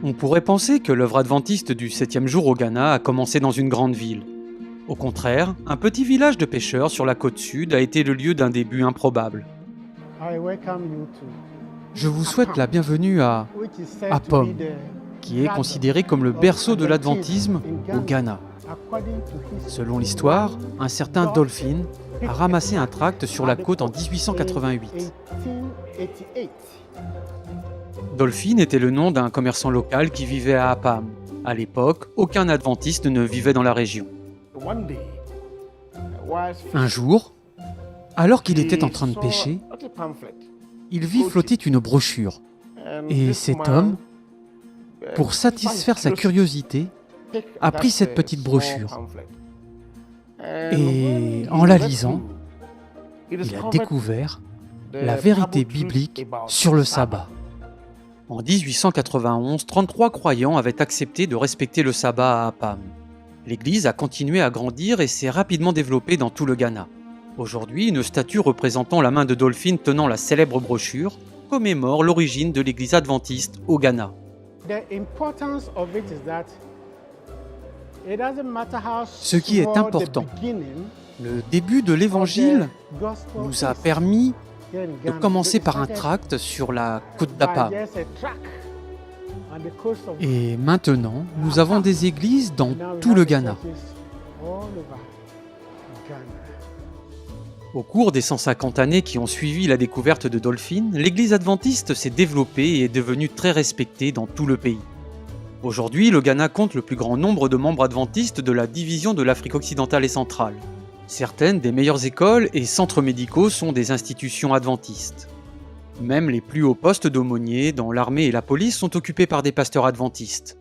On pourrait penser que l'œuvre adventiste du 7e jour au Ghana a commencé dans une grande ville. Au contraire, un petit village de pêcheurs sur la côte sud a été le lieu d'un début improbable. Je vous souhaite la bienvenue à Apom, qui est considéré comme le berceau de l'adventisme au Ghana. Selon l'histoire, un certain Dolphin a ramassé un tract sur la côte en 1888. Dolphin était le nom d'un commerçant local qui vivait à Apam. À l'époque, aucun adventiste ne vivait dans la région. Un jour, alors qu'il était en train de pêcher, il vit flotter une brochure. Et cet homme, pour satisfaire sa curiosité, a pris cette petite brochure. Et en la lisant, il a découvert la vérité biblique sur le sabbat. En 1891, 33 croyants avaient accepté de respecter le sabbat à Apam. L'église a continué à grandir et s'est rapidement développée dans tout le Ghana. Aujourd'hui, une statue représentant la main de Dolphin tenant la célèbre brochure commémore l'origine de l'église adventiste au Ghana. Ce qui est important, le début de l'évangile nous a permis de commencer par un tract sur la côte d'Apam. Et maintenant, nous avons des églises dans tout le Ghana. Au cours des 150 années qui ont suivi la découverte de Dolphin, l'église adventiste s'est développée et est devenue très respectée dans tout le pays. Aujourd'hui, le Ghana compte le plus grand nombre de membres adventistes de la division de l'Afrique occidentale et centrale. Certaines des meilleures écoles et centres médicaux sont des institutions adventistes. Même les plus hauts postes d'aumôniers dans l'armée et la police sont occupés par des pasteurs adventistes.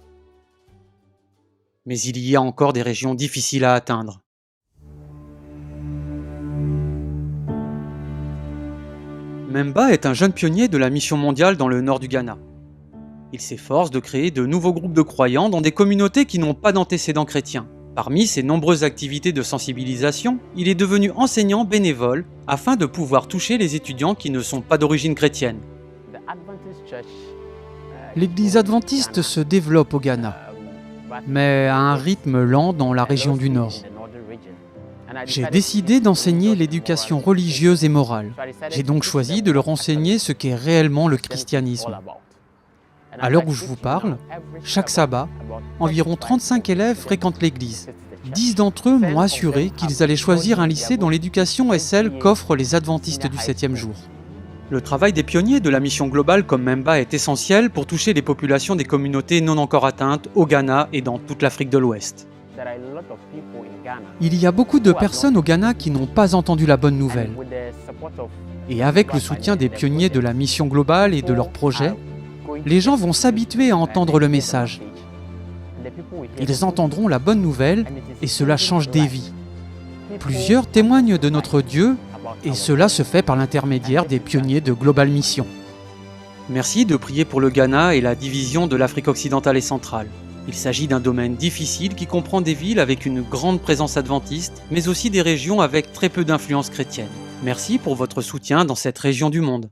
Mais il y a encore des régions difficiles à atteindre. Memba est un jeune pionnier de la mission mondiale dans le nord du Ghana. Il s'efforce de créer de nouveaux groupes de croyants dans des communautés qui n'ont pas d'antécédents chrétiens. Parmi ses nombreuses activités de sensibilisation, il est devenu enseignant bénévole afin de pouvoir toucher les étudiants qui ne sont pas d'origine chrétienne. L'église adventiste se développe au Ghana, mais à un rythme lent dans la région du Nord. J'ai décidé d'enseigner l'éducation religieuse et morale. J'ai donc choisi de leur enseigner ce qu'est réellement le christianisme. À l'heure où je vous parle, chaque sabbat, environ 35 élèves fréquentent l'église. 10 d'entre eux m'ont assuré qu'ils allaient choisir un lycée dont l'éducation est celle qu'offrent les adventistes du 7e jour. Le travail des pionniers de la mission globale comme Memba est essentiel pour toucher les populations des communautés non encore atteintes au Ghana et dans toute l'Afrique de l'Ouest. Il y a beaucoup de personnes au Ghana qui n'ont pas entendu la bonne nouvelle. Et avec le soutien des pionniers de la mission globale et de leurs projets, les gens vont s'habituer à entendre le message. Ils entendront la bonne nouvelle et cela change des vies. Plusieurs témoignent de notre Dieu et cela se fait par l'intermédiaire des pionniers de Global Mission. Merci de prier pour le Ghana et la division de l'Afrique occidentale et centrale. Il s'agit d'un domaine difficile qui comprend des villes avec une grande présence adventiste, mais aussi des régions avec très peu d'influence chrétienne. Merci pour votre soutien dans cette région du monde.